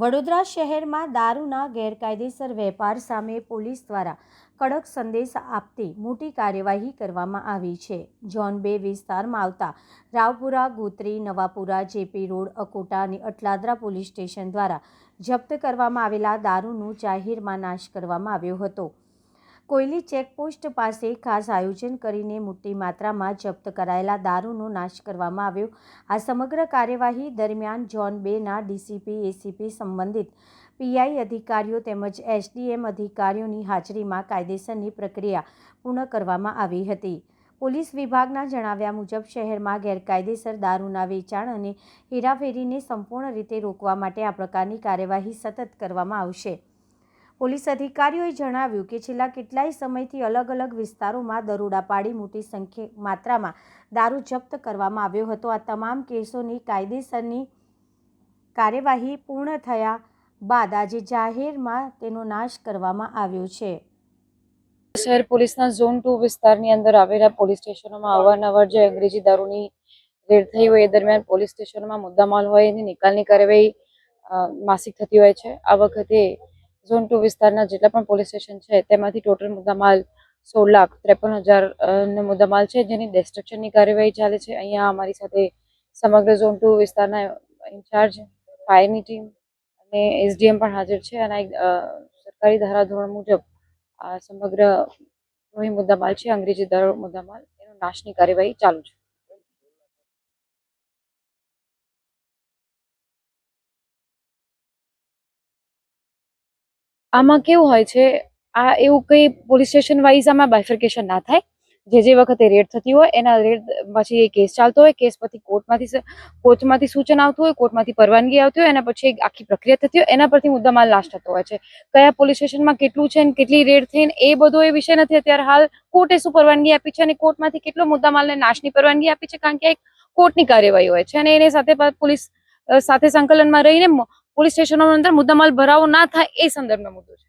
વડોદરા શહેરમાં દારૂના ગેરકાયદેસર વેપાર સામે પોલીસ દ્વારા કડક સંદેશ આપતી મોટી કાર્યવાહી કરવામાં આવી છે। ઝોન 2 વિસ્તારમાં આવતા રાવપુરા, ગોત્રી, નવાપુરા, જેપી રોડ, અકોટા અને અટલાદરા પોલીસ સ્ટેશન દ્વારા જપ્ત કરવામાં આવેલા દારૂનું જાહેરમાં નાશ કરવામાં આવ્યો હતો। કોયલી ચેકપોસ્ટ પાસે ખાસ આયોજન કરીને મોટી માત્રામાં જપ્ત કરાયેલા દારૂનો નાશ કરવામાં આવ્યો। આ સમગ્ર કાર્યવાહી દરમિયાન ઝોન 2ના ડીસીપી, એસીપી, સંબંધિત પીઆઈ અધિકારીઓ તેમજ એસડીએમ અધિકારીઓની હાજરીમાં કાયદેસરની પ્રક્રિયા પૂર્ણ કરવામાં આવી હતી। પોલીસ વિભાગના જણાવ્યા મુજબ શહેરમાં ગેરકાયદેસર દારૂના વેચાણ અને હેરાફેરીને સંપૂર્ણ રીતે રોકવા માટે આ પ્રકારની કાર્યવાહી સતત કરવામાં આવશે। પોલીસ અધિકારીઓએ જણાવ્યું કે છેલ્લા કેટલાય સમયથી અલગ અલગ વિસ્તારોમાં દરોડા પાડી મોટી માત્રામાં દારૂ જપ્ત કરવામાં આવ્યો હતો। આ તમામ કેસોની કાયદેસરની કાર્યવાહી પૂર્ણ થયા બાદ આજે જાહેરમાં તેનો નાશ કરવામાં આવ્યો છે। શહેર પોલીસના ઝોન 2 વિસ્તારની અંદર આવેલા પોલીસ સ્ટેશનોમાં અવારનવાર જે અંગ્રેજી દારૂની રેડ થઈ હોય એ દરમિયાન પોલીસ સ્ટેશનોમાં મુદ્દામાલ હોય એની નિકાલની કાર્યવાહી માસિક થતી હોય છે। આ વખતે ઝોન 2 વિસ્તારના જેટલા પણ પોલીસ સ્ટેશન છે તેમાંથી ટોટલ મુદ્દામાલ 16,53,000 નો મુદ્દામાલ છે, જેની ડિસ્ટ્રક્શનની કાર્યવાહી ચાલે છે। અહીંયા અમારી સાથે સમગ્ર ઝોન 2 વિસ્તારના ઇન્ચાર્જ, ફાયરની ટીમ અને એસડીએમ પણ હાજર છે અને સરકારી ધારાધોરણ મુજબ આ સમગ્ર મુદ્દામાલ છે, અંગ્રેજી દારૂ મુદ્દામાલ, એનો નાશની કાર્યવાહી ચાલુ છે। આમાં કેવું હોય છે, આ એવું કંઈ પોલીસ સ્ટેશન વાઇઝ આમાં બાયફર્કેશન ના થાય। જે વખતે રેડ થતી હોય એના રેડ પછી કેસ ચાલતો હોય, કેસ પછી કોર્ટમાંથી સૂચન આવતું હોય, કોર્ટમાંથી પરવાનગી આવતી હોય, એના પછી આખી પ્રક્રિયા થતી હોય, એના પરથી મુદ્દામાલ નાશ થતો હોય છે। કયા પોલીસ સ્ટેશનમાં કેટલું છે અને કેટલી રેડ થઈ એ બધો એ વિષય નથી। અત્યારે હાલ કોર્ટે શું પરવાનગી આપી છે અને કોર્ટમાંથી કેટલો મુદ્દામાલને નાશની પરવાનગી આપી છે, કારણ કે એક કોર્ટની કાર્યવાહી હોય છે અને એની સાથે પોલીસ સાથે સંકલનમાં રહીને પોલીસ સ્ટેશનોની અંદર મુદ્દામાલ ભરાવો ના થાય એ સંદર્ભનો મુદ્દો છે।